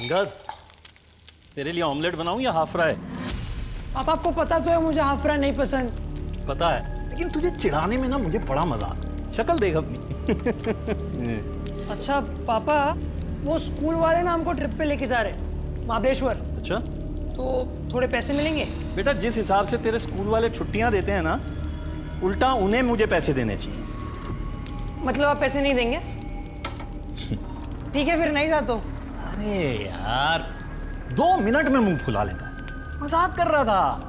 अंगद, तेरे लिए ऑमलेट बनाऊं या हाफ फ्राई? पापा आपको पता तो है मुझे हाफ फ्राई नहीं पसंद। पता है, लेकिन तुझे चिढ़ाने में ना मुझे बड़ा मजा आता है। शक्ल देख अपनी। अच्छा पापा, वो स्कूल वाले ना हमको ट्रिप पे लेके जा रहे हैं महाबलेश्वर, अच्छा, तो थोड़े पैसे मिलेंगे? बेटा जिस हिसाब से तेरे स्कूल वाले छुट्टियां देते हैं ना, उल्टा उन्हें मुझे पैसे देने चाहिए। मतलब आप पैसे नहीं देंगे? ठीक है फिर नहीं जाता। अरे यार, 2 मिनट में मुंह फुला लेता है। मजाक कर रहा था।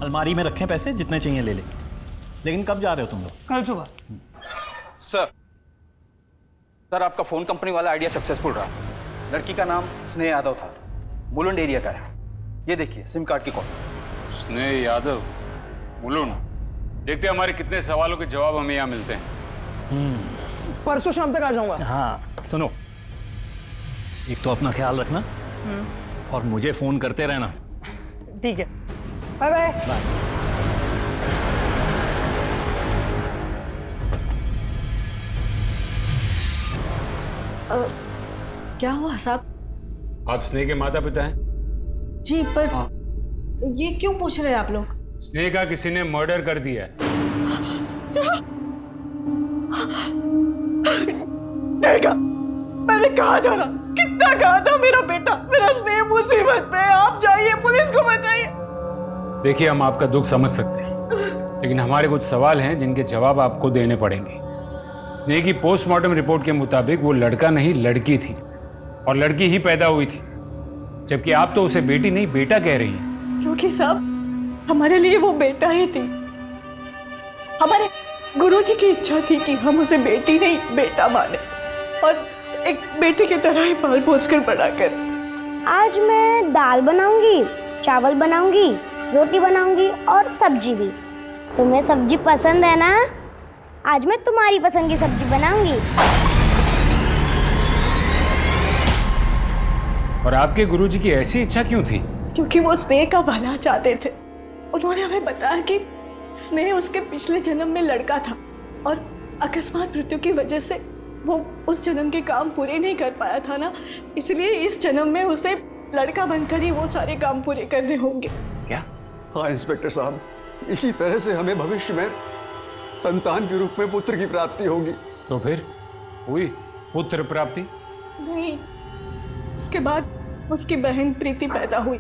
अलमारी में रखे पैसे, जितने चाहिए ले ले। लेकिन कब जा रहे हो तुम लोग? कल सुबह। सर आपका फोन कंपनी वाला आइडिया सक्सेसफुल रहा। लड़की का नाम स्नेह यादव था, मुलुंड एरिया का है। ये देखिए सिम कार्ड की कॉपी। स्नेह यादव, मुलुंड। देखते हैं हमारे कितने सवालों के जवाब हमें यहाँ मिलते हैं। परसों शाम तक आ जाऊंगा। हाँ सुनो, एक तो अपना ख्याल रखना और मुझे फोन करते रहना। ठीक है, बाय बाय। क्या हुआ साहब? आप स्नेह के माता पिता हैं? जी, पर ये क्यों पूछ रहे हैं आप लोग? स्नेह का किसी ने मर्डर कर दिया है। देखा, मैंने कहा था ना, कितना कहा था मेरा बेटा, मेरा स्नेह मुसीबत में है। आप जाइए, पुलिस को बताइए। देखिए हम आपका दुख समझ सकते हैं, लेकिन हमारे कुछ सवाल हैं जिनके जवाब आपको देने पड़ेंगे। स्नेह की पोस्टमार्टम रिपोर्ट के मुताबिक वो लड़का नहीं लड़की थी, और लड़की ही पैदा हुई थी, जबकि आप तो उसे बेटी नहीं बेटा कह रही हैं। क्योंकि साहब हमारे लिए वो बेटा ही थी। हमारे गुरुजी की इच्छा थी कि हम उसे बेटी नहीं बेटा माने, और एक बेटे की तरह ही पाल पोस कर बड़ा कर। आज मैं दाल बनाऊंगी, चावल बनाऊंगी, रोटी बनाऊंगी और सब्जी भी। तुम्हें सब्जी पसंद है ना? आज मैं तुम्हारी पसंद की सब्जी बनाऊंगी। और आपके गुरुजी की ऐसी इच्छा क्यों थी? क्योंकि वो स्नेह का भला चाहते थे। उन्होंने हमें बताया कि स्नेह उसके पिछले जन्म में लड़का था, और अकस्मात मृत्यु की वजह से वो उस जन्म के काम पूरे नहीं कर पाया था ना, इसलिए इस जन्म में उसे लड़का बनकर ही वो सारे काम पूरे करने होंगे। क्या? हाँ इंस्पेक्टर साहब, इसी तरह से हमें भविष्य में संतान के रूप में पुत्र की प्राप्ति होगी। तो फिर हुई पुत्र प्राप्ति? नहीं, उसके बाद उसकी बहन प्रीति पैदा हुई।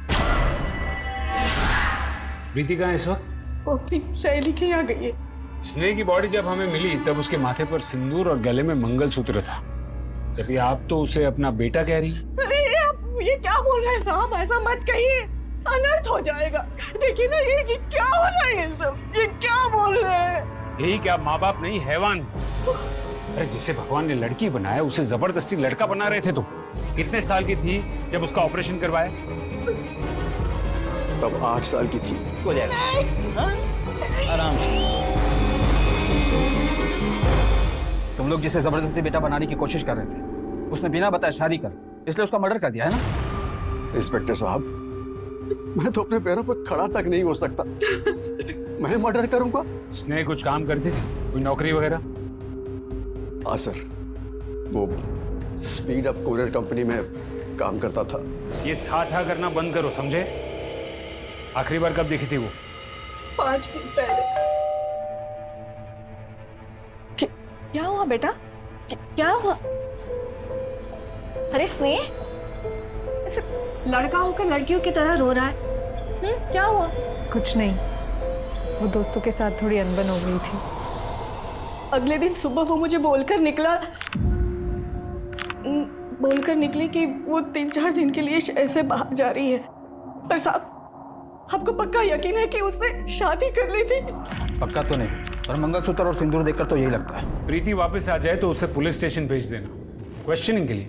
प्रीति कहाँ है इस वक्त? वो अपनी सहेली के यहाँ गई है। स्नेह की बॉडी जब हमें मिली तब उसके माथे पर सिंदूर और गले में मंगलसूत्र था, जबकि आप तो उसे अपना बेटा कह रही। अरे आप ये क्या बोल रहे हैं साहब? ऐसा मत कहिए, अनर्थ हो जाएगा। देखिए ना ये क्या हो रहा है, ये सब ये क्या बोल रहे हैं? यही क्या माँ बाप नहीं हैवान? अरे जिसे भगवान ने लड़की बनाया उसे जबरदस्ती लड़का बना रहे थे। तुम कितने साल की थी जब उसका ऑपरेशन करवाया? तब 8 साल की थी। हो जाएगा, आराम से। तुम लोग जिसे जबरदस्ती बेटा बनाने की कोशिश कर रहे थे, उसने बिना बताए शादी कर, इसलिए उसका मर्डर कर दिया है ना? इंस्पेक्टर साहब, मैं तो अपने पैरों पर खड़ा तक नहीं हो सकता, मैं मर्डर करूंगा? स्नेह कुछ काम करती थी, कोई नौकरी वगैरह? हाँ सर, वो स्पीड अप कोरियर कंपनी में काम करता था। ये था करना बंद करो, समझे? आखिरी बार कब दिखी थी वो? 5 दिन पहले। क्या हुआ बेटा? क्या हुआ? अरे स्नेह, ऐसे लड़का होकर लड़कियों की तरह रो रहा है। क्या हुआ? कुछ नहीं, वो दोस्तों के साथ थोड़ी अनबन हो गई थी। अगले दिन सुबह वो मुझे बोलकर निकली कि वो 3-4 दिन के लिए शहर से बाहर जा रही है। पर साहब, आपको पक्का यकीन है कि उसने शादी कर ली थी? पक्का तो नहीं, पर मंगलसूत्र और सिंदूर देखकर तो यही लगता है। प्रीति वापस आ जाए तो उसे पुलिस स्टेशन भेज देना क्वेश्चनिंग के लिए,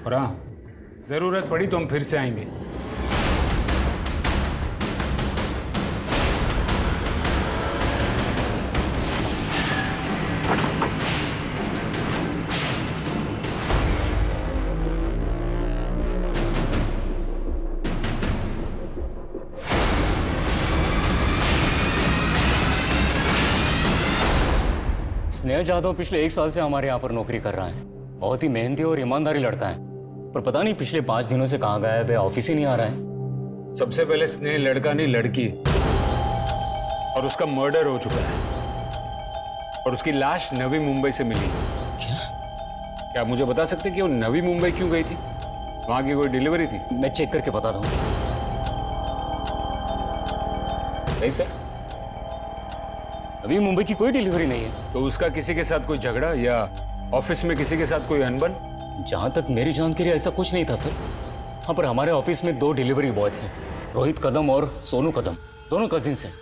और हाँ जरूरत पड़ी तो हम फिर से आएंगे। स्नेह जाधव पिछले 1 साल से हमारे यहाँ पर नौकरी कर रहा है। बहुत ही मेहनती और ईमानदारी लड़का है। पर पता नहीं पिछले 5 दिनों से कहाँ गायब है, ऑफिस ही नहीं आ रहा है। सबसे पहले स्नेह लड़का नहीं लड़की है। और उसका मर्डर हो चुका है और उसकी लाश नवी मुंबई से मिली। क्या आप मुझे बता सकते हैं कि वो नवी मुंबई क्यों गई थी? वहां की कोई डिलीवरी थी? मैं चेक करके बताता हूँ। नहीं सर, अभी मुंबई की कोई डिलीवरी नहीं है। तो उसका किसी के साथ कोई झगड़ा या ऑफिस में किसी के साथ कोई अनबन? जहां तक मेरी जानकारी ऐसा कुछ नहीं था सर। हाँ, पर हमारे ऑफिस में 2 डिलीवरी बॉय थे, रोहित कदम और सोनू कदम, दोनों कजिन्स हैं।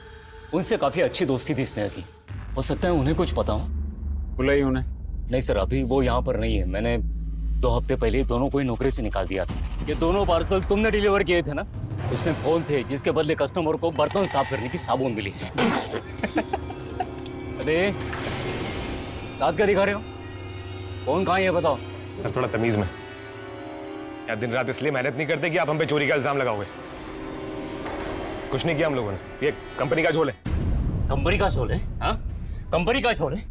उनसे काफी अच्छी दोस्ती थी स्नेहा की। हो सकता है उन्हें कुछ पता हो। बुलाई उन्हें? नहीं सर, अभी वो यहाँ पर नहीं है। मैंने 2 हफ्ते पहले ही दोनों को ही नौकरी से निकाल दिया था। ये दोनों पार्सल तुमने डिलीवर किए थे ना? उसमें फोन थे जिसके बदले कस्टमर को बर्तन साफ करने की साबुन मिली। अरे दांत क्या दिखा रहे हो? फोन कहाँ है ये बताओ। सर थोड़ा तमीज में। क्या दिन रात इसलिए मेहनत नहीं करते कि आप हम पे चोरी का इल्जाम लगाओगे? कुछ नहीं किया हम लोगों ने, ये कंपनी का झोल है। कंपनी का झोल है? हाँ, कंपनी का झोल है।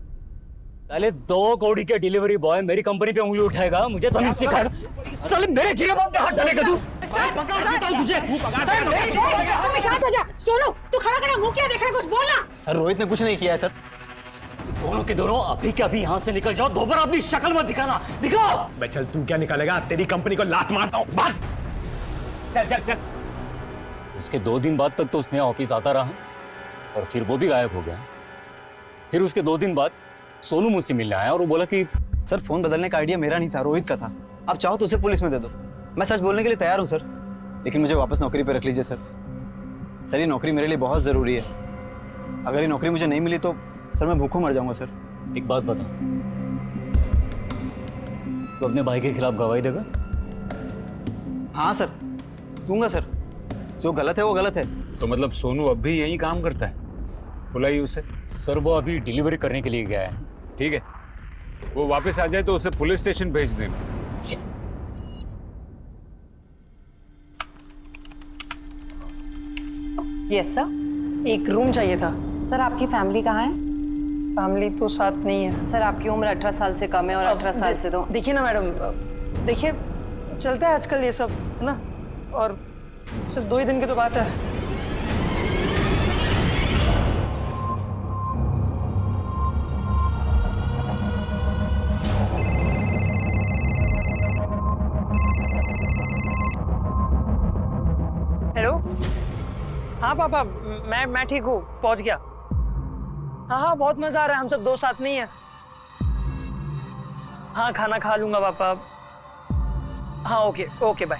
पहले 2 कौड़ी के डिलीवरी बॉय मेरी कंपनी पे उंगली उठाएगा, मुझे तमीज सिखाएगा। साले मेरे गिरबान पे हाथ डालेगा तू। पकड़ देता हूं तुझे। तुम शांत हो जा। सोनू, तू खड़ा खड़ा मुंह क्या देख रहा है? कुछ बोलना। सर रोहित ने कुछ नहीं किया है सर। दोनों के दोनों अभी के अभी यहाँ से निकल जाओ। दोबारा अपनी शक्ल मत दिखाना। दिखाओ। मैं चल, तू क्या निकालेगा? तेरी कंपनी को लात मारता हूँ। भाग। चल चल चल। उसके 2 दिन बाद तक तो उसने ऑफिस आता रहा और फिर वो भी गायब हो गया। फिर उसके 2 दिन बाद सोनू मुझसे मिलने आया और वो बोला कि सर फोन बदलने का आइडिया मेरा नहीं था, रोहित का था। आप चाहो तो उसे पुलिस में दे दो। मैं सच बोलने के लिए तैयार हूँ सर, लेकिन मुझे वापस नौकरी पे रख लीजिए सर। सर ये नौकरी मेरे लिए बहुत ज़रूरी है। अगर ये नौकरी मुझे नहीं मिली तो सर मैं भूखों मर जाऊंगा सर। एक बात बता, तो अपने भाई के खिलाफ गवाही देगा? हाँ सर दूंगा सर। जो गलत है वो गलत है। तो मतलब सोनू अब भी यही काम करता है? बुलाइए उसे। सर वो अभी डिलीवरी करने के लिए गया है। ठीक है, वो वापस आ जाए तो उसे पुलिस स्टेशन भेज देना। Yes sir. एक रूम चाहिए था। सर आपकी फैमिली कहाँ है? फैमिली तो साथ नहीं है। सर आपकी उम्र 18 साल से कम है और 18 साल से तो देखिए ना मैडम, देखिए चलता है आजकल ये सब, है ना? और सिर्फ 2 ही दिन की तो बात है। हेलो। हाँ पापा, मैं ठीक हूँ, पहुँच गया। हाँ बहुत मजा आ रहा है, हम सब 2 साथ में ही हैं। हाँ खाना खा लूंगा पापा। हाँ ओके ओके बाय।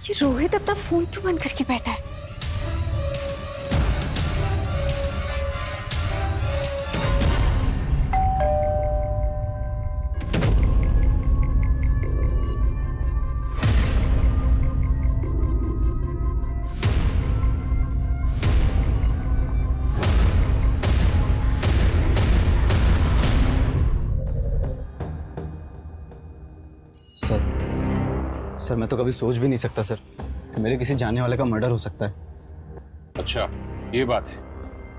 ये रोहित अपना फोन क्यों बंद करके बैठा है? सर मैं तो कभी सोच भी नहीं सकता सर कि मेरे किसी जानने वाले का मर्डर हो सकता है। अच्छा ये बात है,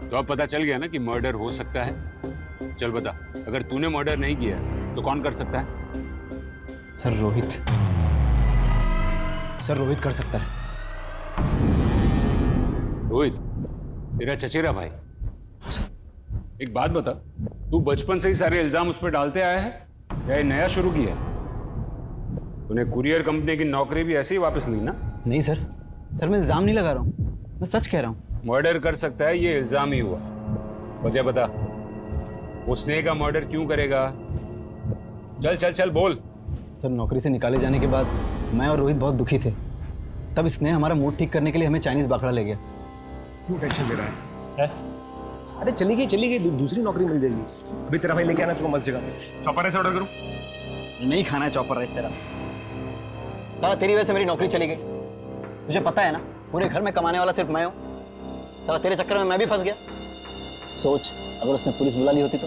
तो अब पता चल गया ना कि मर्डर हो सकता है। चल बता, अगर तूने मर्डर नहीं किया तो कौन कर सकता है? सर रोहित। सर रोहित कर सकता है। रोहित तेरा चचेरा भाई? एक बात बता, तू बचपन से ही सारे इल्जाम उस पर डालते आया है या ये नया शुरू किया है? तूने कुरियर कंपनी की नौकरी भी ऐसे ही वापस ली ना? नहीं सर, सर मैं इल्जाम नहीं लगा रहा हूँ, मैं सच कह रहा हूँ। मर्डर कर सकता है ये इल्जाम ही हुआ। वजह बता, वो स्नेह का मर्डर क्यों करेगा? चल चल चल बोल। सर नौकरी से निकाले जाने के बाद मैं और रोहित बहुत दुखी थे। तब स्नेह हमारा मूड ठीक करने के लिए हमें चाइनीज बाखड़ा ले गया। क्यों टेंशन ले रहा है? अरे चली गई, दूसरी नौकरी मिल जाएगी। अभी तेरा भाई लेके आना तुमको मस्त जगह। चॉपर राइस ऑर्डर करूं? नहीं खाना है चॉपर राइस तेरा। साला तेरी वजह से मेरी नौकरी चली गई। तुझे पता है ना, पूरे घर में कमाने वाला सिर्फ मैं हूँ। साला तेरे चक्कर में मैं भी फंस गया। सोच अगर उसने पुलिस बुला ली होती तो।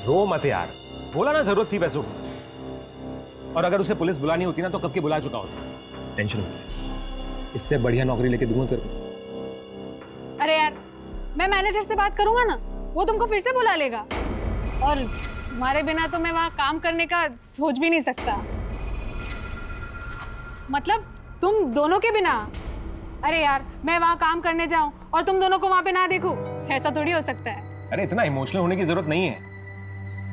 रो मत यार, बोला ना जरूरत थी पैसों की। और अगर उसे पुलिस बुलानी होती ना तो कब की बुला चुका होता। टेंशन मत ले, इससे बढ़िया नौकरी लेके दूंगा तेरे को। अरे यार मैं मैनेजर से बात करूंगा ना, वो तुमको फिर से बुला लेगा। और तुम्हारे बिना तो मैं वहाँ काम करने का सोच भी नहीं सकता। मतलब तुम दोनों के बिना? अरे यार, मैं वहाँ काम करने जाऊँ और तुम दोनों को वहाँ पे ना देखूं, ऐसा थोड़ी हो सकता है। अरे इतना इमोशनल होने की जरूरत नहीं है,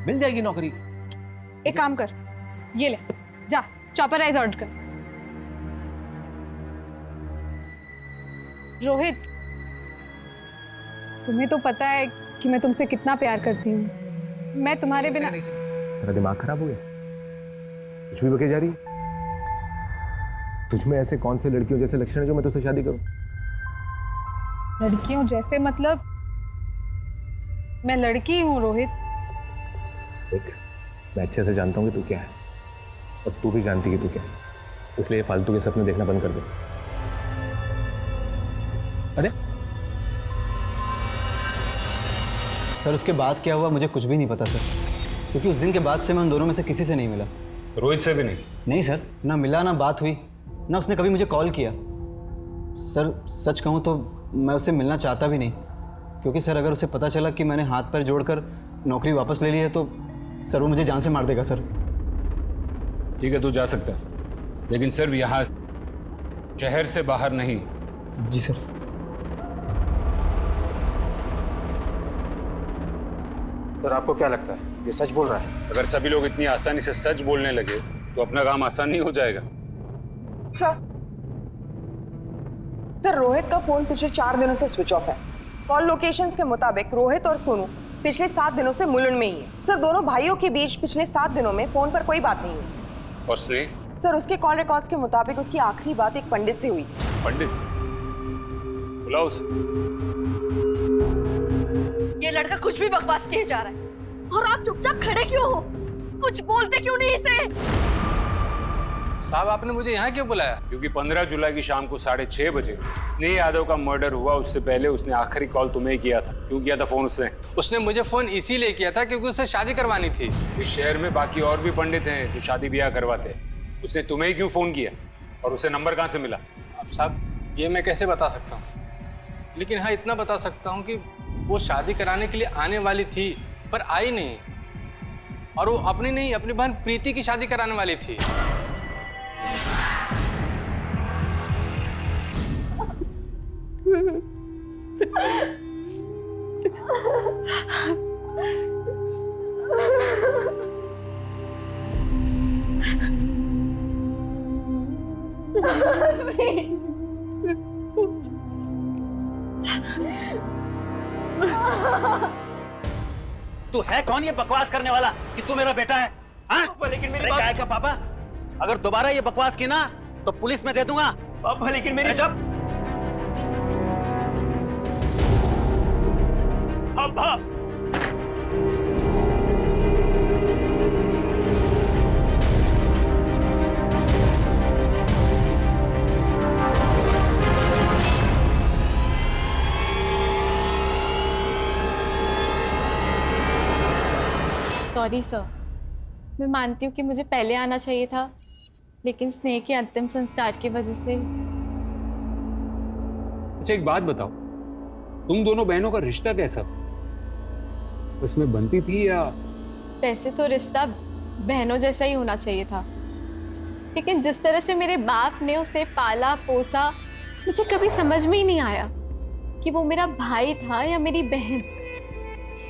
मिल जाएगी नौकरी। एक काम कर, ये ले, जा चॉपर राइस ऑर्डर कर। रोहित, तुम्हें तो पता है कि मैं तुमसे कितना प्यार करती हूँ। मैं तुम्हारे बिना। तेरा दिमाग खराब हो गया? कुछ भी बके जा रही है? तुझमें ऐसे कौन से लड़कियों जैसे लक्षण है जो मैं तुझसे शादी करूं? लड़कियों जैसे मतलब? मैं लड़की हूँ रोहित। देख, मैं अच्छे से जानता हूँ कि तू क्या है और तू भी जानती कि तू क्या है, इसलिए फालतू के सपने देखना बंद कर दे। अरे सर, उसके बाद क्या हुआ मुझे कुछ भी नहीं पता सर, क्योंकि उस दिन के बाद से मैं उन दोनों में से किसी से नहीं मिला। रोहित से भी नहीं? नहीं सर, ना मिला, ना बात हुई, ना उसने कभी मुझे कॉल किया। सर सच कहूँ तो मैं उससे मिलना चाहता भी नहीं, क्योंकि सर अगर उसे पता चला कि मैंने हाथ पैर जोड़कर नौकरी वापस ले ली है तो सर वो मुझे जान से मार देगा। सर ठीक है, तू जा सकता है, लेकिन सिर्फ यहाँ शहर से बाहर नहीं। जी सर। सर आपको क्या लगता है ये सच बोल रहा है? अगर सभी लोग इतनी आसानी से सच बोलने लगे तो अपना काम आसान नहीं हो जाएगा। सर रोहित का फोन पिछले 4 दिनों से स्विच ऑफ है। कॉल लोकेशंस के मुताबिक रोहित और सोनू पिछले 7 दिनों से मुलुंड में ही है। सर दोनों भाइयों के बीच पिछले 7 दिनों में फोन पर कोई बात नहीं हुई। और स्नेह? सर उसके कॉल रिकॉर्ड्स के मुताबिक उसकी आखिरी बात एक पंडित से हुई। पंडित? बुलाओ उसे। ये लड़का कुछ भी बकवास किए जा रहा है और आप चुपचाप खड़े क्यों हो? कुछ बोलते क्यों नहीं इसे? साहब, आपने मुझे यहाँ क्यों बुलाया? क्योंकि 15 जुलाई की शाम को 6:30 बजे स्नेह यादव का मर्डर हुआ। उससे पहले उसने आखिरी कॉल तुम्हें किया था। क्यों किया था फोन उसने? उसने मुझे फोन इसीलिए किया था क्योंकि उसे शादी करवानी थी। इस शहर में बाकी और भी पंडित हैं जो शादी ब्याह करवाते हैं। उसने तुम्हें ही क्यों फोन किया और उसे नंबर कहाँ से मिला? अब साहब ये मैं कैसे बता सकता हूँ, लेकिन हाँ इतना बता सकता हूँ कि वो शादी कराने के लिए आने वाली थी पर आई नहीं, और वो अपनी नहीं अपनी बहन प्रीति की शादी कराने वाली थी। तू है कौन ये बकवास करने वाला कि तू मेरा बेटा है? हाँ? लेकिन मेरी बात... काय का पापा, अगर दोबारा ये बकवास की ना तो पुलिस में दे दूंगा। पापा लेकिन मेरी जब पापा सॉरी सर, मैं मानती हूँ कि मुझे पहले आना चाहिए था, लेकिन स्नेह के अंतिम संस्कार की वजह से। अच्छा एक बात बताओ, तुम दोनों बहनों का रिश्ता कैसा? उसमें बनती थी या? वैसे तो रिश्ता बहनों जैसा ही होना चाहिए था, लेकिन जिस तरह से मेरे बाप ने उसे पाला पोसा, मुझे कभी समझ में ही नहीं आया कि वो मेरा भाई था या मेरी बहन।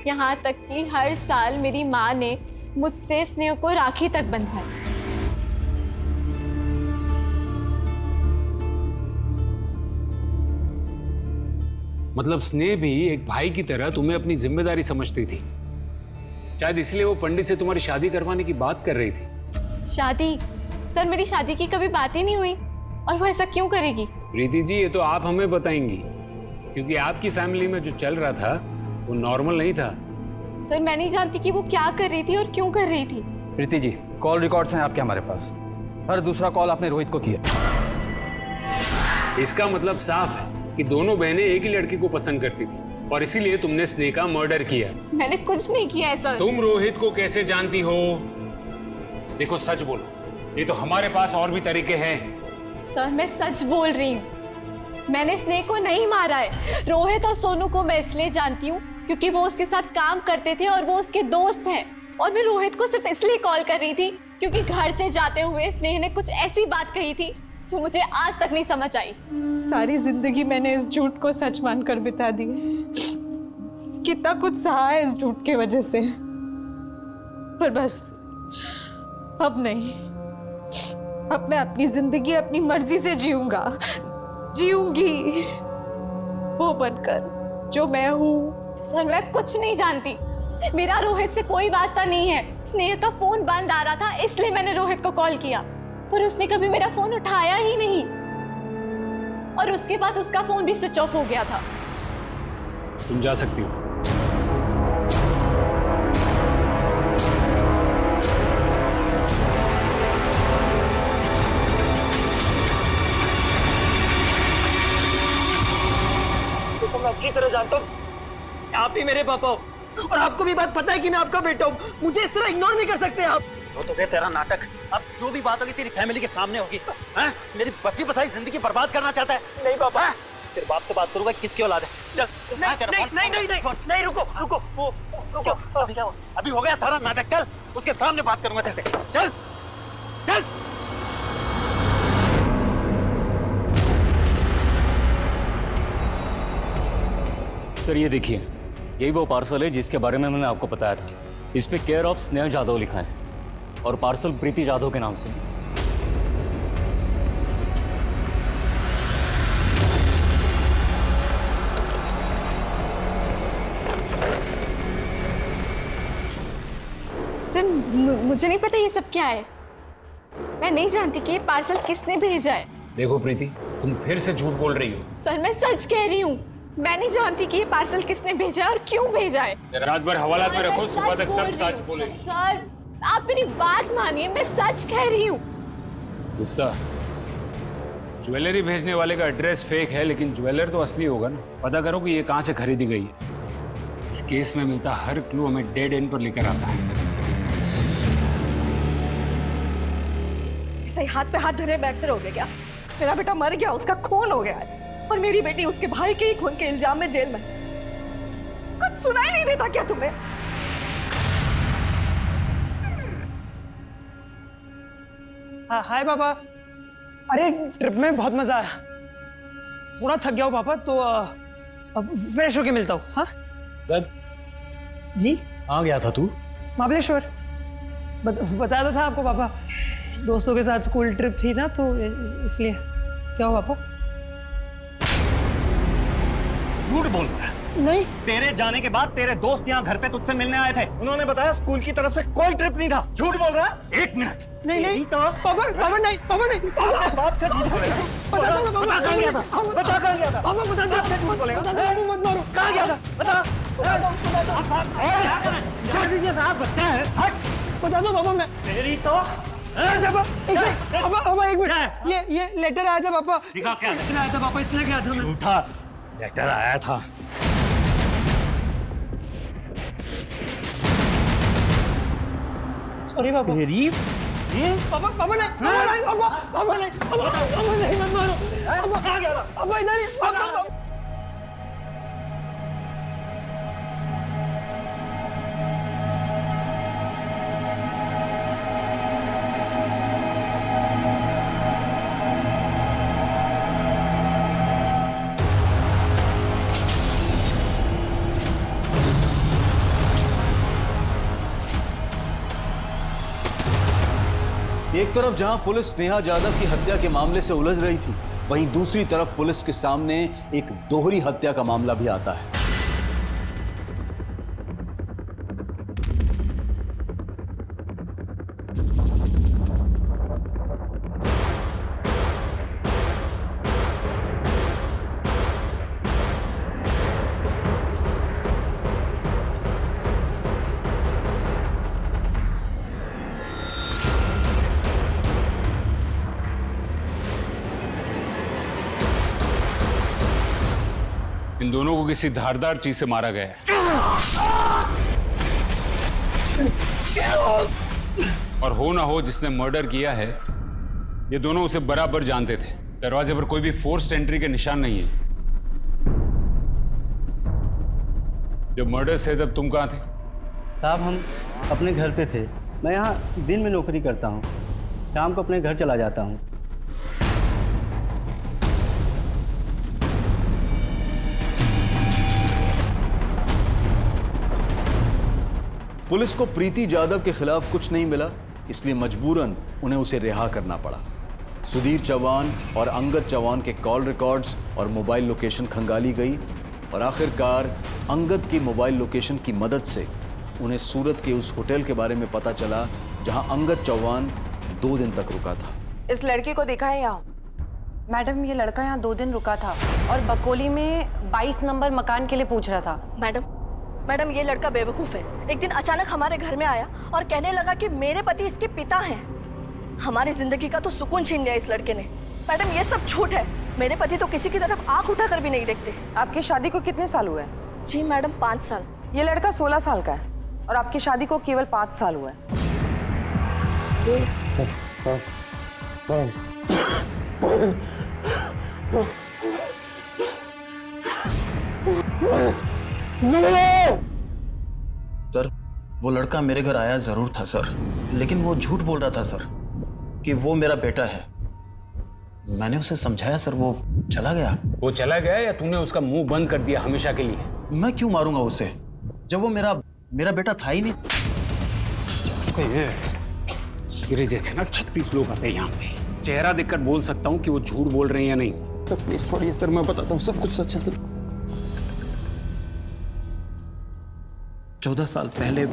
यहाँ तक कि हर साल मेरी माँ ने मुझसे स्नेह को राखी तक बंधवाई। मतलब स्नेह भी एक भाई की तरह तुम्हें अपनी जिम्मेदारी समझती थी, शायद इसलिए वो पंडित से तुम्हारी शादी करवाने की बात कर रही थी। शादी? सर मेरी शादी की कभी बात ही नहीं हुई, और वो ऐसा क्यों करेगी? प्रीति जी ये तो आप हमें बताएंगी, क्योंकि आपकी फैमिली में जो चल रहा था वो नॉर्मल नहीं था। सर मैं नहीं जानती कि वो क्या कर रही थी और क्यों कर रही थी। प्रीति जी कॉल रिकॉर्ड्स हैं आपके हमारे पास, हर दूसरा कॉल आपने रोहित को किया। इसका मतलब साफ है कि दोनों बहनें एक ही लड़की को पसंद करती थी और इसीलिए तुमने स्नेह का मर्डर किया। मैंने कुछ नहीं किया ऐसा। तुम रोहित को कैसे जानती हो? देखो सच बोलो, ये तो हमारे पास और भी तरीके हैं। सर मैं सच बोल रही हूँ। मैंने स्नेह को नहीं मारा है। रोहित और सोनू को मैं इसलिए जानती हूँ क्योंकि वो उसके साथ काम करते थे और वो उसके दोस्त हैं। और मैं रोहित को सिर्फ इसलिए कॉल कर रही थी क्योंकि घर से जाते हुए स्नेह ने कुछ ऐसी बात कही थी जो मुझे आज तक नहीं समझ आई। सारी जिंदगी मैंने इस झूठ को सच मानकर बिता दी। कितना कुछ सहा है इस झूठ के वजह से, पर बस अब नहीं। अब मैं अपनी जिंदगी अपनी मर्जी से जीऊंगी वो बनकर जो मैं हूँ। सर मैं कुछ नहीं जानती, मेरा रोहित से कोई वास्ता नहीं है। स्नेह का फोन बंद आ रहा था इसलिए मैंने रोहित को कॉल किया, पर उसने कभी मेरा फोन उठाया ही नहीं और उसके बाद उसका फोन भी स्विच ऑफ हो गया था। तुम जा सकती हो। देखो मैं अच्छी तरह जानता हूँ आप ही मेरे पापा हो और आपको भी बात पता है कि मैं आपका बेटा हूँ। मुझे इस तरह इग्नोर नहीं कर सकते आप। वो तो तेरा नाटक, अब जो भी बात होगी तेरी फैमिली के सामने होगी। मेरी बची बसाई जिंदगी बर्बाद करना चाहता है। नहीं पापा, तेरे बाप से बात करूंगा किसकी औलाद है। चल नहीं रुको अभी हो गया सारा नाटक। चल उसके सामने बात करूंगा तेरे से। चल चल। सर ये देखिए, यही वो पार्सल है जिसके बारे में मैंने आपको बताया था। इस पे केयर ऑफ स्नेहा जाधव लिखा है और पार्सल प्रीति जाधव के नाम से। सर मुझे नहीं पता ये सब क्या है। मैं नहीं जानती कि ये पार्सल किसने भेजा है। देखो प्रीति, तुम फिर से झूठ बोल रही हो। सर मैं सच कह रही हूँ, मैं नहीं जानती कि ये पार्सल किसने भेजा है और क्यों भेजा है। रात भर हवालात में रखो, सुबह तक सब सच बोलेगी। सर आप मेरी बात मानिए, मैं सच कह रही हूँ। गुप्ता, ज्वेलरी भेजने वाले का एड्रेस फेक है लेकिन ज्वेलर तो असली होगा ना। पता करो कि ये कहाँ से खरीदी गई है। इस केस में मिलता हर क्लू हमें डेड एंड पर लेकर आता है। सही हाथ पे हाथ धरे बैठे रहोगे क्या? मेरा बेटा मर गया, उसका खून हो गया है और मेरी बेटी उसके भाई के ही खून के इल्जाम में जेल में। कुछ सुनाई नहीं देता क्या तुम्हें? हाँ हाय पापा। अरे ट्रिप में बहुत मजा आया, पूरा थक गया हूँ पापा, तो अब फ्रेश होके मिलता हूँ। हाँ जी। कहाँ गया था तू? महाबलेश्वर। बताया तो था आपको पापा, दोस्तों के साथ स्कूल ट्रिप थी ना, तो इसलिए। क्या हुआ पापा? झूठ बोल रहा है। नहीं, तेरे जाने के बाद तेरे दोस्त यहाँ घर पे तुझसे मिलने आए थे। उन्होंने बताया स्कूल की तरफ से कोई ट्रिप नहीं था। झूठ बोल रहा है। एक मिनट। नहीं तो पापा नहीं। बाप से झूठ बोलेगा। बता कहाँ गया था? बता कहाँ गया था? पापा बता दो, झूठ बोलेगा। मत मारो। कहाँ गया था? बता। छोड़ दीजिए, आप बच्चा है। हट। बता दो पापा। मैं तेरी तो पापा एक मिनट। ये लेटर आया था पापा। दिखा क्या लेटर आया था पापा, इसलिए गया था मैं। झूठा लेटर आया था। सॉरी पापा। तेरी पापा नहीं मत मारो। कहाँ गया था? पापा इधर ही। पापा एक तरफ जहां पुलिस स्नेहा जाधव की हत्या के मामले से उलझ रही थी, वहीं दूसरी तरफ पुलिस के सामने एक दोहरी हत्या का मामला भी आता है। इन दोनों को किसी धारदार चीज से मारा गया है और हो ना हो जिसने मर्डर किया है, ये दोनों उसे बराबर जानते थे। दरवाजे पर कोई भी फोर्स एंट्री के निशान नहीं है। जब मर्डर से तब तुम कहाँ थे? साहब हम अपने घर पे थे। मैं यहाँ दिन में नौकरी करता हूँ, शाम को अपने घर चला जाता हूँ। पुलिस को प्रीति जाधव के खिलाफ कुछ नहीं मिला, इसलिए मजबूरन उन्हें उसे रिहा करना पड़ा। सुधीर चौहान और अंगद चौहान के कॉल रिकॉर्ड्स और मोबाइल लोकेशन खंगाली गई और आखिरकार अंगद की मोबाइल लोकेशन की मदद से उन्हें सूरत के उस होटल के बारे में पता चला जहां अंगद चौहान 2 दिन तक रुका था। इस लड़के को देखा है यहाँ? मैडम ये लड़का यहाँ 2 दिन रुका था और बकोली में 22 नंबर मकान के लिए पूछ रहा था। मैडम ये लड़का बेवकूफ़ है। एक दिन अचानक हमारे घर में आया और कहने लगा कि मेरे पति इसके पिता हैं। हमारी जिंदगी का तो सुकून छीन लिया इस लड़के ने। मैडम ये सब झूठ है। मेरे पति तो किसी की तरफ आंख उठाकर भी नहीं देखते। आपकी शादी को कितने साल हुए? जी मैडम 5 साल। ये लड़का 16 साल का है और आपकी शादी को केवल 5 साल हुआ है। सर वो लड़का मेरे घर आया जरूर था सर, लेकिन वो झूठ बोल रहा था सर कि वो मेरा बेटा है। मैंने उसे समझाया सर, वो चला गया। वो चला गया या तूने उसका मुंह बंद कर दिया हमेशा के लिए? मैं क्यों मारूंगा उसे जब वो मेरा बेटा था ही नहीं। मेरे जैसे ना 36 लोग आते हैं यहाँ पे, चेहरा देखकर बोल सकता हूँ कि वो झूठ बोल रहे हैं या नहीं। सर प्लीज छोड़िए सर, मैं बताता हूँ सब कुछ सच है सर। 14 साल पहले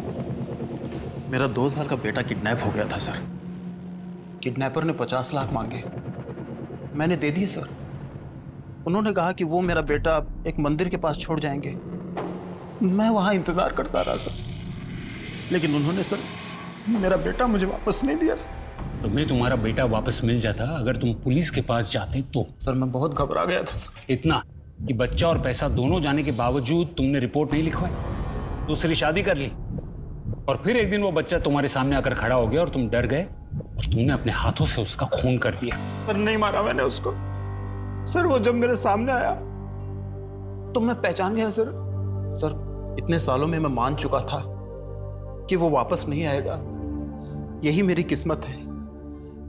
मेरा 2 साल का बेटा किडनैप हो गया था सर। किडनैपर ने 50 लाख मांगे, मैंने दे दिए सर। उन्होंने कहा कि वो मेरा बेटा एक मंदिर के पास छोड़ जाएंगे। मैं वहां इंतजार करता रहा सर, लेकिन उन्होंने सर मेरा बेटा मुझे वापस नहीं दिया सर। तुम्हें तुम्हारा बेटा वापस मिल जाता अगर तुम पुलिस के पास जाते तो? सर मैं बहुत घबरा गया था सर। इतना कि बच्चा और पैसा दोनों जाने के बावजूद तुमने रिपोर्ट नहीं लिखवाई, दूसरी शादी कर ली और फिर एक दिन वो बच्चा तुम्हारे सामने आकर खड़ा हो गया और तुम डर गए और तुमने अपने हाथों से उसका खून कर दिया। पर नहीं मारा मैंने उसको सर। वो जब मेरे सामने आया तो मैं पहचान गया सर। सर इतने सालों में मैं मान चुका था कि वो वापस नहीं आएगा, यही मेरी किस्मत है।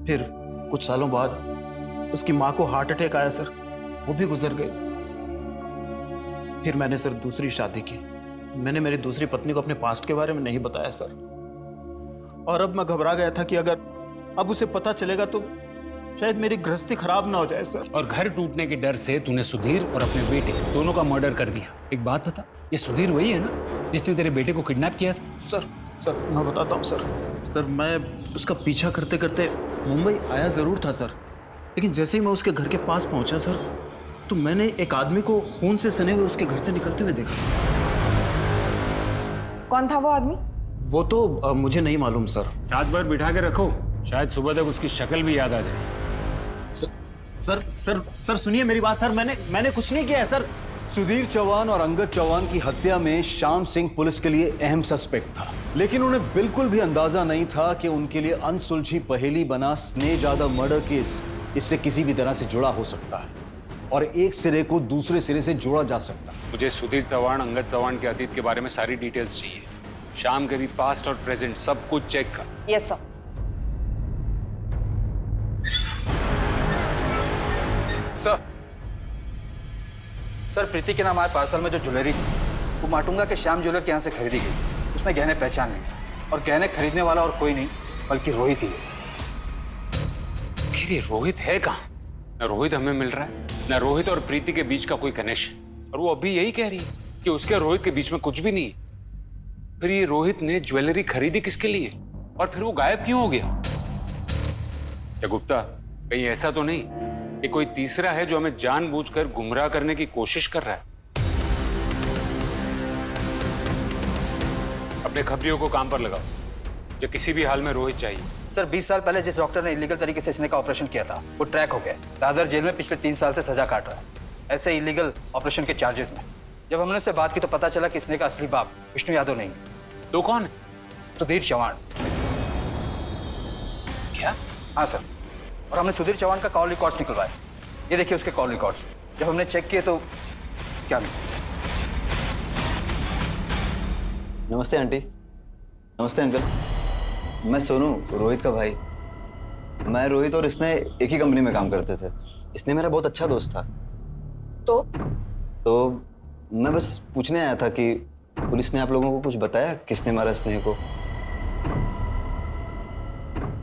फिर कुछ सालों बाद उसकी माँ को हार्ट अटैक आया सर, वो भी गुजर गई। फिर मैंने सर दूसरी शादी की। मैंने मेरी दूसरी पत्नी को अपने पास्ट के बारे में नहीं बताया सर, और अब मैं घबरा गया था कि अगर अब उसे पता चलेगा तो शायद मेरी गृहस्थी खराब ना हो जाए सर। और घर टूटने के डर से तूने सुधीर और अपने बेटे दोनों का मर्डर कर दिया। एक बात बता, ये सुधीर वही है ना जिसने तेरे बेटे को किडनैप किया था? सर मैं बताता हूँ सर। सर मैं उसका पीछा करते करते मुंबई आया जरूर था सर, लेकिन जैसे ही मैं उसके घर के पास पहुंचा सर तो मैंने एक आदमी को खून से सने हुए उसके घर से निकलते हुए देखा सर। कौन था वो आदमी? वो तो मुझे नहीं मालूम सर। रात भर बिठा के रखो, शायद सुबह तक उसकी शक्ल भी याद आ जाए। सर सुनिए मेरी बात सर। मैंने कुछ नहीं किया है सर। सुधीर चौहान और अंगद चौहान की हत्या में श्याम सिंह पुलिस के लिए अहम सस्पेक्ट था, लेकिन उन्हें बिल्कुल भी अंदाजा नहीं था कि उनके लिए अनसुलझी पहेली बना स्नेह जाधव मर्डर केस इससे किसी भी तरह से जुड़ा हो सकता है और एक सिरे को दूसरे सिरे से जोड़ा जा सकता है। मुझे सुधीर चौहान, अंगद चौहान के अतीत के बारे में सारी डिटेल्स चाहिए। शाम के भी पास्ट और प्रेजेंट सब कुछ चेक कर। Yes sir. सर प्रीति के नाम आए पार्सल में जो ज्वेलरी थी वो माटुंगा के श्याम ज्वेलर के यहाँ से खरीदी गई। उसने गहने पहचान लिए और गहने खरीदने वाला और कोई नहीं बल्कि रोहित ही है। रोहित है कहाँ? न रोहित हमें मिल रहा है, न रोहित और प्रीति के बीच का कोई कनेक्शन, और वो अभी यही कह रही है कि उसके और रोहित के बीच में कुछ भी नहीं है। फिर ये रोहित ने ज्वेलरी खरीदी किसके लिए और फिर वो गायब क्यों हो गया? क्या गुप्ता कहीं ऐसा तो नहीं कि कोई तीसरा है जो हमें जानबूझकर गुमराह करने की कोशिश कर रहा है? अपने खबरियों को काम पर लगाओ, जो किसी भी हाल में रोहित चाहिए। सर 20 साल पहले जिस डॉक्टर ने इलीगल तरीके से स्नेह का ऑपरेशन किया था वो ट्रैक हो गया। दादर जेल में पिछले 3 साल से सजा काट रहा है ऐसे इलीगल ऑपरेशन के चार्जेस में। जब हमने उससे बात की तो पता चला कि स्नेह का असली बाप विष्णु यादव नहीं। तो कौन है? सुधीर चौहान। क्या? हाँ सर, और हमने सुधीर चौहान का कॉल रिकॉर्ड्स निकलवाए। ये देखिए उसके कॉल रिकॉर्ड्स, जब हमने चेक किए तो क्या नहीं। नमस्ते आंटी। नमस्ते अंकल। मैं सोनू, रोहित का भाई। मैं रोहित और इसने एक ही कंपनी में काम करते थे। इसने मेरा बहुत अच्छा दोस्त था। तो मैं बस पूछने आया था कि पुलिस ने आप लोगों को कुछ बताया किसने मारा स्नेह को?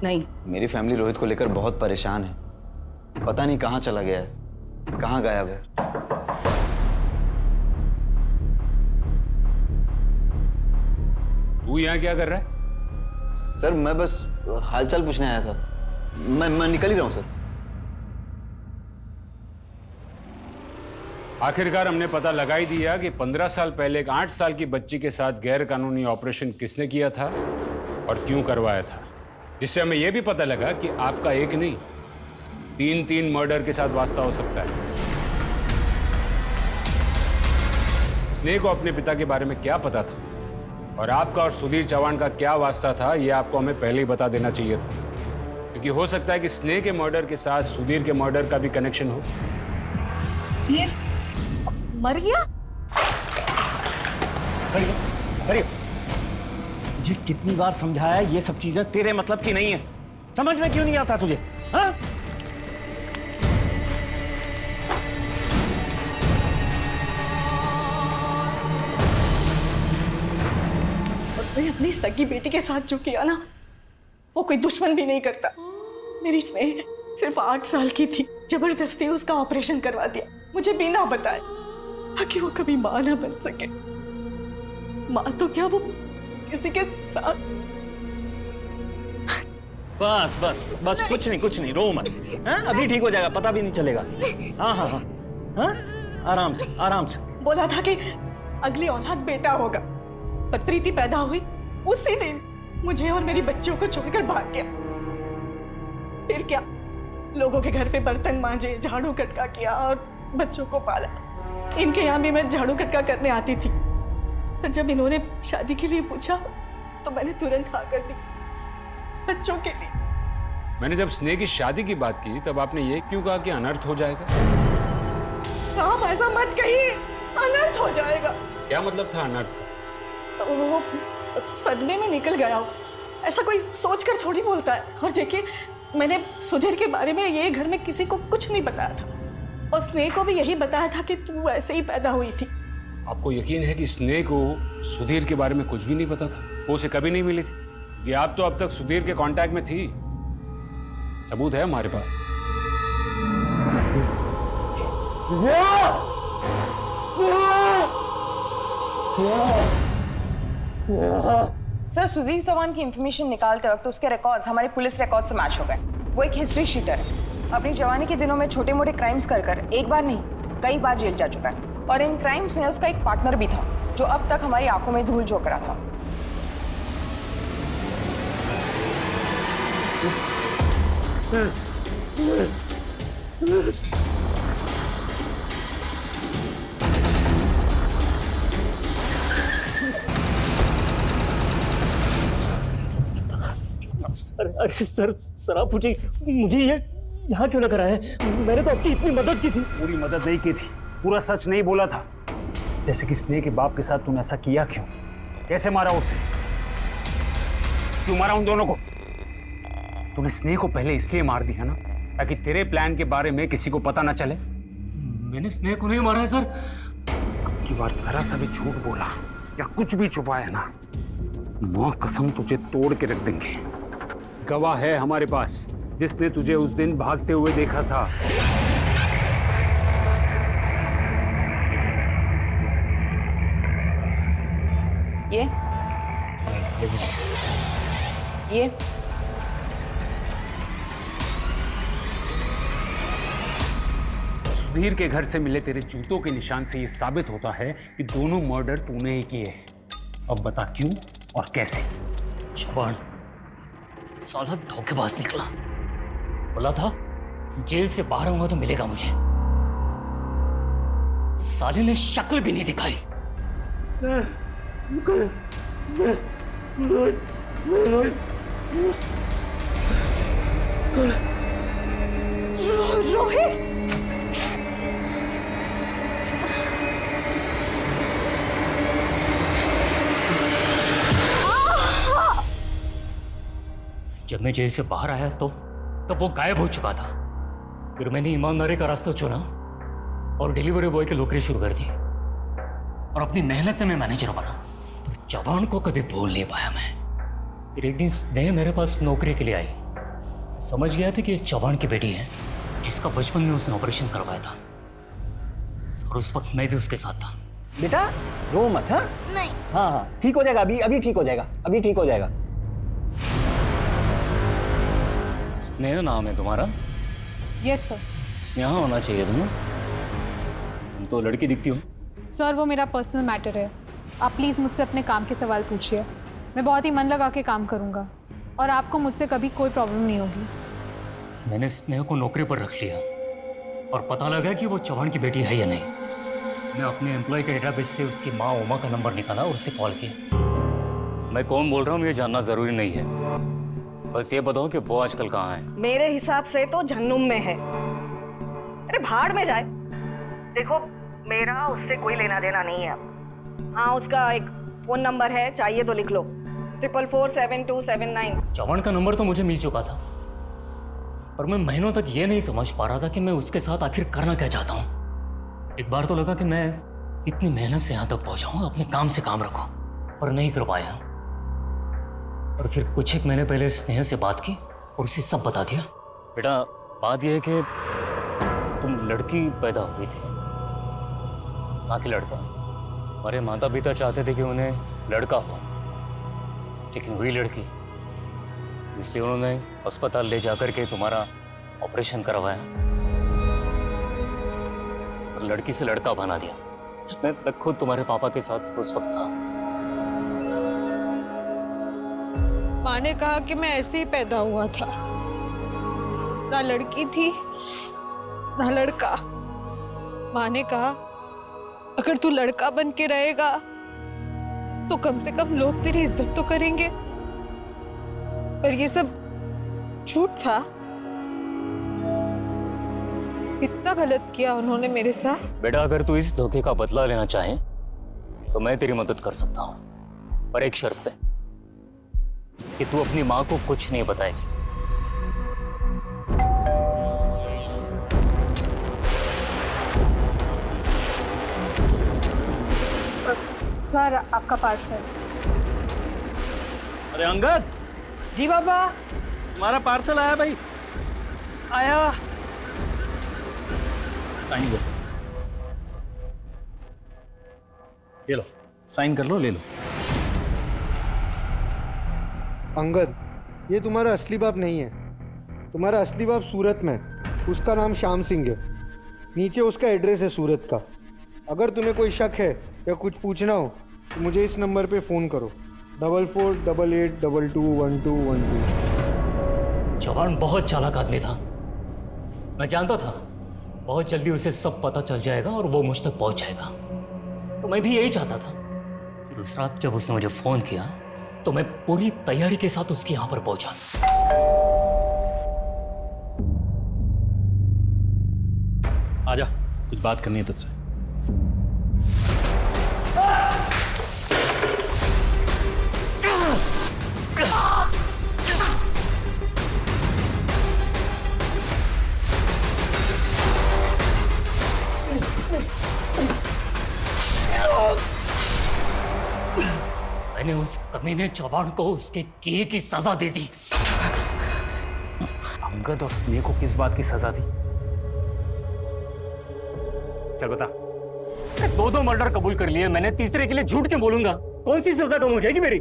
नहीं। मेरी फैमिली रोहित को लेकर बहुत परेशान है। पता नहीं कहाँ चला गया है, कहाँ गायब है। तू यहाँ क्या कर रहा है? सर मैं बस हालचाल पूछने आया था। मैं निकल ही रहा हूँ सर। आखिरकार हमने पता लगा ही दिया कि 15 साल पहले एक 8 साल की बच्ची के साथ गैर कानूनी ऑपरेशन किसने किया था और क्यों करवाया था, जिससे हमें यह भी पता लगा कि आपका एक नहीं 3 मर्डर के साथ वास्ता हो सकता है। स्नेह को अपने पिता के बारे में क्या पता था और आपका और सुधीर चौहान का क्या वास्ता था, यह आपको हमें पहले ही बता देना चाहिए था, क्योंकि हो सकता है कि स्नेह के मर्डर के साथ सुधीर के मर्डर का भी कनेक्शन हो। सुधीर मर गया? अरे मुझे कितनी बार समझाया ये सब चीजें तेरे मतलब की नहीं है, समझ में क्यों नहीं आता तुझे? हाँ? उसने अपनी सगी बेटी के साथ जो किया ना, वो कोई दुश्मन भी नहीं करता। मेरी स्नेह सिर्फ 8 साल की थी, जबरदस्ती उसका ऑपरेशन करवा दिया, मुझे बिना बताए, ताकि वो कभी मां ना बन सके। मां तो क्या, वो किसी के साथ। बस बस बस, कुछ नहीं, रो मत। हाँ? अभी ठीक हो जाएगा, पता भी नहीं चलेगा। हाँ हाँ हाँ हाँ, आराम से आराम से। बोला था कि अगली औलाद बेटा होगा, पर प्रीति पैदा हुई उसी दिन मुझे और मेरी बच्चियों को छोड़कर भाग गया। फिर क्या, लोगों के घर पे बर्तन मांजे, झाड़ू कटका किया और बच्चों को पाला। इनके यहाँ भी मैं झाड़ू कटका करने आती थी, पर जब इन्होंने शादी के लिए पूछा तो मैंने तुरंत हाँ कर दी, बच्चों के लिए। मैंने जब स्नेह की शादी की बात की तब आपने ये क्यों कहा कि अनर्थ हो जाएगा? आप ऐसा मत कहिए, अनर्थ हो जाएगा। क्या मतलब था अनर्थ का? वो सदमे में निकल गया हो, ऐसा कोई सोचकर थोड़ी बोलता है। और देखिए, मैंने सुधीर के बारे में ये घर में किसी को कुछ नहीं बताया था, और स्नेह को भी यही बताया था कि तू ऐसे ही पैदा हुई थी। आपको यकीन है कि स्नेह को सुधीर के बारे में कुछ भी नहीं पता था? वो उसे कभी नहीं मिली थी कि आप तो अब तक सुधीर के कांटेक्ट में थी। सबूत है हमारे पास। सर, सुधीर चौहान की इंफॉर्मेशन निकालते वक्त उसके रिकॉर्ड्स हमारे पुलिस रिकॉर्ड से मैच हो गए। वो एक हिस्ट्री शीटर है। अपनी जवानी के दिनों में छोटे मोटे क्राइम्स कर एक बार नहीं कई बार जेल जा चुका है, और इन क्राइम्स में उसका एक पार्टनर भी था जो अब तक हमारी आंखों में धूल झोंक रहा था। अरे सर आप मुझे ये यहाँ क्यों लेकर आए? मैंने तो आपकी इतनी मदद की थी। पूरी मदद नहीं की थी, पूरा सच नहीं बोला था। जैसे कि स्नेह के बाप के साथ तूने ऐसा किया क्यों? कैसे मारा उसे? क्यों मारा उन दोनों को? तूने स्नेह को पहले इसलिए मार दिया ना ताकि तेरे प्लान के बारे में किसी को पता ना चले। मैंने स्नेह को नहीं मारा है सर। अब की बार जरा सा भी झूठ बोला या कुछ भी छुपाया ना, मां कसम तुझे तोड़ के रख देंगे। गवाह है हमारे पास जिसने तुझे उस दिन भागते हुए देखा था। ये सुधीर के घर से मिले तेरे जूतों के निशान से यह साबित होता है कि दोनों मर्डर तूने ही किए हैं। अब बता क्यों और कैसे? चौहान साला धोखेबाज निकला। बोला था जेल से बाहर आऊंगा तो मिलेगा मुझे। साले ने शक्ल भी नहीं दिखाई। रोहित जब मैं जेल से बाहर आया तो तब वो गायब हो चुका था। फिर मैंने ईमानदारी का रास्ता चुना और डिलीवरी बॉय की नौकरी शुरू कर दी और अपनी मेहनत से मैं मैनेजर बना। तो जवान को कभी भूल नहीं पाया मैं। फिर एक दिन स्नेह मेरे पास नौकरी के लिए आई। समझ गया था कि ये जवान की बेटी है जिसका बचपन में उसने ऑपरेशन करवाया था और उस वक्त मैं भी उसके साथ था। बेटा रो मत। हाँ नहीं। हाँ हाँ ठीक हो जाएगा, अभी अभी ठीक हो जाएगा, अभी ठीक हो जाएगा। स्नेहा नाम है तुम्हारा? Yes sir. स्नेहा होना चाहिए था ना, तुम तो लड़की दिखती हो। सर वो मेरा पर्सनल मैटर है, आप प्लीज़ मुझसे अपने काम के सवाल पूछिए। मैं बहुत ही मन लगा के काम करूँगा और आपको मुझसे कभी कोई प्रॉब्लम नहीं होगी। मैंने स्नेहा को नौकरी पर रख लिया और पता लगा कि वो चौहान की बेटी है या नहीं। मैं अपने एम्प्लॉय के डेटाबेस से उसकी माँ उमा का नंबर निकाला और उससे कॉल किया। मैं कौन बोल रहा हूँ ये जानना ज़रूरी नहीं है, बस ये बताओ कि वो आजकल कहाँ है। मेरे हिसाब से तो जहन्नुम में है। अरे भाड़ में जाए। देखो मेरा उससे कोई लेना देना नहीं है। हाँ उसका एक फोन नंबर है, चाहिए तो लिख लो, 4447279। चौहान का नंबर तो मुझे मिल चुका था, पर मैं महीनों तक ये नहीं समझ पा रहा था कि मैं उसके साथ आखिर करना क्या चाहता हूँ। एक बार तो लगा कि मैं इतनी मेहनत से यहाँ तक पहुँचा हूँ, अपने काम से काम रखो, पर नहीं कर पाया। और फिर कुछ एक महीने पहले स्नेहा से बात की और उसे सब बता दिया। बेटा बात यह है कि तुम लड़की पैदा हुई थी ना कि लड़का। हमारे माता पिता चाहते थे कि उन्हें लड़का हो, लेकिन हुई लड़की, इसलिए उन्होंने अस्पताल ले जाकर के तुम्हारा ऑपरेशन करवाया और लड़की से लड़का बना दिया। मैं खुद तुम्हारे पापा के साथ उस वक्त था। माँ ने कहा कि मैं ऐसे ही पैदा हुआ था, ना लड़की थी ना लड़का। माँ ने कहा अगर तू लड़का बन के रहेगा तो कम से कम लोग तेरी इज्जत तो करेंगे। पर ये सब झूठ था। इतना गलत किया उन्होंने मेरे साथ। बेटा अगर तू इस धोखे का बदला लेना चाहे तो मैं तेरी मदद कर सकता हूँ, पर एक शर्त पे कि तू अपनी माँ को कुछ नहीं बताएगी। सर आपका पार्सल। अरे अंगद। जी बाबा। तुम्हारा पार्सल आया भाई। आया। साइन दो, ये लो साइन कर लो, ले लो। अंगद ये तुम्हारा असली बाप नहीं है, तुम्हारा असली बाप सूरत में, उसका नाम श्याम सिंह है। नीचे उसका एड्रेस है सूरत का। अगर तुम्हें कोई शक है या कुछ पूछना हो तो मुझे इस नंबर पे फ़ोन करो, 4488221212। जवान बहुत चालाक आदमी था, मैं जानता था बहुत जल्दी उसे सब पता चल जाएगा और वो मुझ तक पहुंच जाएगा। तो मैं भी यही चाहता था। फिर उस रात जब उसने मुझे फ़ोन किया तो मैं पूरी तैयारी के साथ उसके यहाँ पर पहुंचा। आजा, कुछ बात करनी है तुझसे। मैंने उस कमीने चौहान को उसके किए की सजा दे दी। अंगद और स्नेह को किस बात की सजा दी? चल बता। दो मर्डर कबूल कर लिए मैंने, तीसरे के लिए झूठ क्यों बोलूंगा? कौन सी सजा कम हो जाएगी मेरी?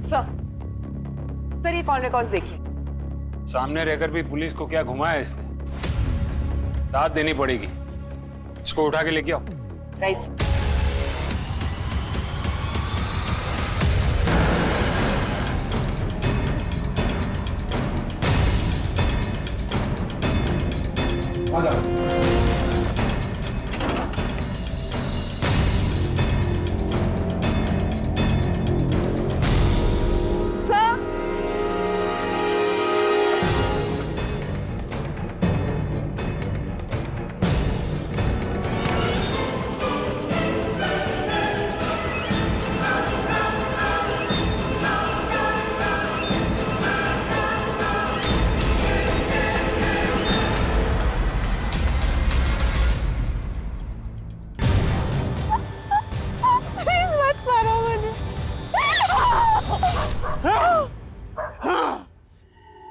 सर ये कॉल रिकॉर्ड्स देखिए। सामने रहकर भी पुलिस को क्या घुमाया इसने? दाद देनी पड़ेगी। इसको उठा के लेके आओ। राइट।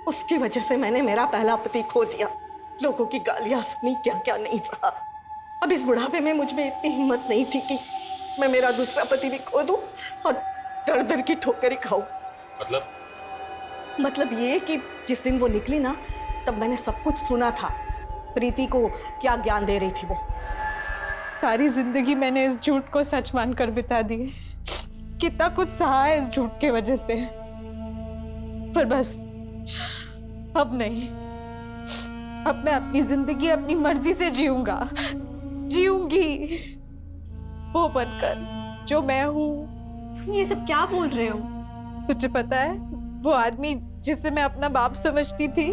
उसकी वजह से मैंने मेरा पहला पति खो दिया, लोगों की गालियां सुनी, क्या क्या नहीं सहा। अब इस बुढ़ापे में मुझ में इतनी हिम्मत नहीं थी कि मैं मेरा दूसरा पति भी खो दूं और दर दर की ठोकर ही खाऊं। मतलब ये कि जिस दिन वो निकली ना, तब मैंने सब कुछ सुना था। प्रीति को क्या ज्ञान दे रही थी वो। सारी जिंदगी मैंने इस झूठ को सच मानकर बिता दी। कितना कुछ सहा है इस झूठ के वजह से, पर बस अब नहीं। अब मैं अपनी जिंदगी अपनी मर्जी से जीऊंगा, जीऊंगी वो बनकर जो मैं हूं। ये सब क्या बोल रहे हो? तुझे पता है वो आदमी जिसे मैं अपना बाप समझती थी,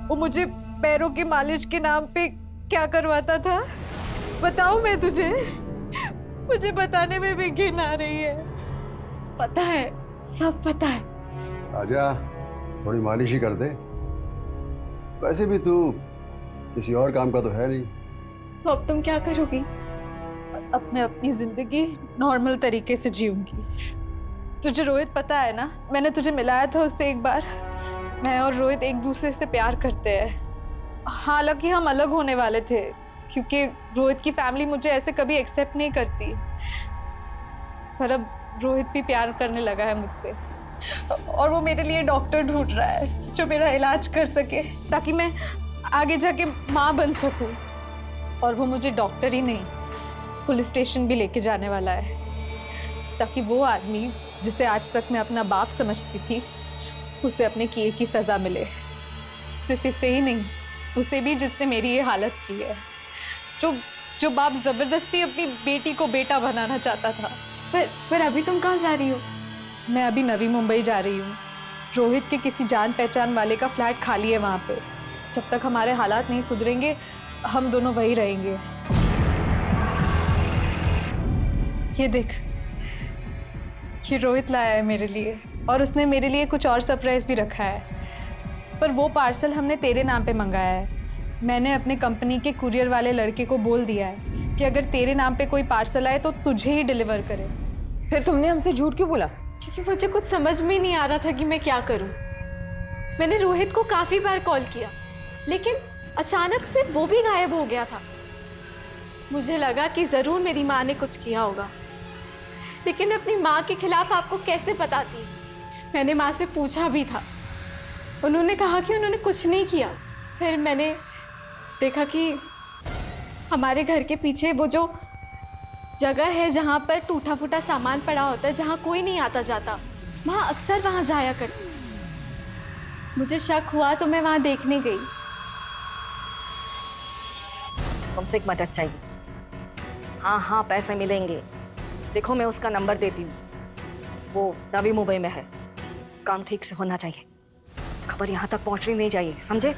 वो मुझे पैरों के मालिश के नाम पे क्या करवाता था? बताऊं मैं तुझे? मुझे बताने में भी घिन आ रही है। पता है, सब पता है। आजा, थोड़ी मालिश ही कर दे। वैसे भी तू किसी और काम का तो है नहीं। तो अब तुम क्या करोगी? अब मैं अपनी जिंदगी नॉर्मल तरीके से जीऊंगी। तुझे रोहित पता है ना, मैंने तुझे मिलाया था उससे एक बार। मैं और रोहित एक दूसरे से प्यार करते हैं। हालांकि हम अलग होने वाले थे, क्योंकि रोहित की फैमिली मुझे ऐसे कभी एक्सेप्ट नहीं करती। पर अब रोहित भी प्यार करने लगा है मुझसे, और वो मेरे लिए डॉक्टर ढूंढ रहा है जो मेरा इलाज कर सके, ताकि मैं आगे जाके माँ बन सकूं। और वो मुझे डॉक्टर ही नहीं, पुलिस स्टेशन भी लेके जाने वाला है, ताकि वो आदमी जिसे आज तक मैं अपना बाप समझती थी, उसे अपने किए की सज़ा मिले। सिर्फ इसे ही नहीं, उसे भी जिसने मेरी ये हालत की है। जो बाप ज़बरदस्ती अपनी बेटी को बेटा बनाना चाहता था। पर अभी तुम कहाँ जा रही हो? मैं अभी नवी मुंबई जा रही हूँ। रोहित के किसी जान पहचान वाले का फ्लैट खाली है वहाँ पे। जब तक हमारे हालात नहीं सुधरेंगे, हम दोनों वहीं रहेंगे। ये देख, ये रोहित लाया है मेरे लिए, और उसने मेरे लिए कुछ और सरप्राइज भी रखा है। पर वो पार्सल हमने तेरे नाम पे मंगाया है। मैंने अपने कंपनी के कुरियर वाले लड़के को बोल दिया है कि अगर तेरे नाम पे कोई पार्सल आए तो तुझे ही डिलीवर करे। फिर तुमने हमसे झूठ क्यों बोला? क्योंकि मुझे कुछ समझ में नहीं आ रहा था कि मैं क्या करूं। मैंने रोहित को काफी बार कॉल किया, लेकिन अचानक से वो भी गायब हो गया था। मुझे लगा कि जरूर मेरी माँ ने कुछ किया होगा, लेकिन अपनी माँ के खिलाफ आपको कैसे बताती? मैंने माँ से पूछा भी था, उन्होंने कहा कि उन्होंने कुछ नहीं किया। फिर मैंने देखा कि हमारे घर के पीछे वो जो जगह है जहाँ पर टूटा फूटा सामान पड़ा होता है, जहाँ कोई नहीं आता जाता, वहाँ अक्सर वहाँ जाया करती थी। मुझे शक हुआ तो मैं वहाँ देखने गई। तुमसे एक मदद चाहिए। हाँ, पैसे मिलेंगे। देखो, मैं उसका नंबर देती हूँ, वो नवी मुंबई में है। काम ठीक से होना चाहिए, खबर यहाँ तक पहुँचनी नहीं चाहिए, समझे?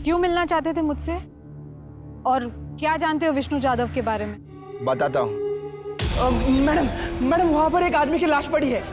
क्यों मिलना चाहते थे मुझसे, और क्या जानते हो विष्णु जाधव के बारे में? बताता हूँ। मैडम वहां पर एक आदमी की लाश पड़ी है।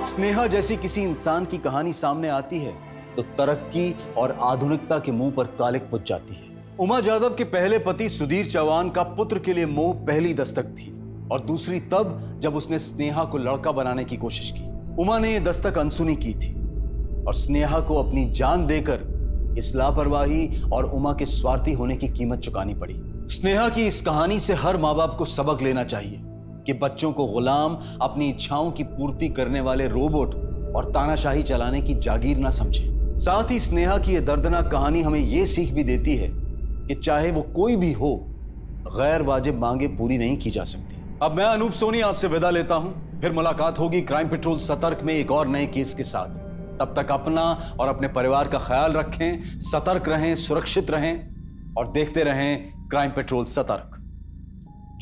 स्नेहा जैसी किसी इंसान की कहानी सामने आती है तो तरक्की और आधुनिकता के मुंह पर कालिक पुच जाती है। उमा जाधव के पहले पति सुधीर चौहान का पुत्र के लिए मोह पहली दस्तक थी, और दूसरी तब जब उसने स्नेहा को लड़का बनाने की कोशिश की। उमा ने यह दस्तक अनसुनी की थी, और स्नेहा को अपनी जान देकर इस लापरवाही और उमा के स्वार्थी होने की कीमत चुकानी पड़ी। स्नेहा की इस कहानी से हर माँ बाप को सबक लेना चाहिए कि बच्चों को गुलाम, अपनी इच्छाओं की पूर्ति करने वाले रोबोट और तानाशाही चलाने की जागीर ना समझें। साथ ही स्नेहा की यह दर्दनाक कहानी हमें यह सीख भी देती है कि चाहे वो कोई भी हो, गैर वाजिब मांगे पूरी नहीं की जा सकती। अब मैं अनूप सोनी आपसे विदा लेता हूं, फिर मुलाकात होगी क्राइम पेट्रोल सतर्क में एक और नए केस के साथ। तब तक अपना और अपने परिवार का ख्याल रखें, सतर्क रहें, सुरक्षित रहें और देखते रहें क्राइम पेट्रोल सतर्क।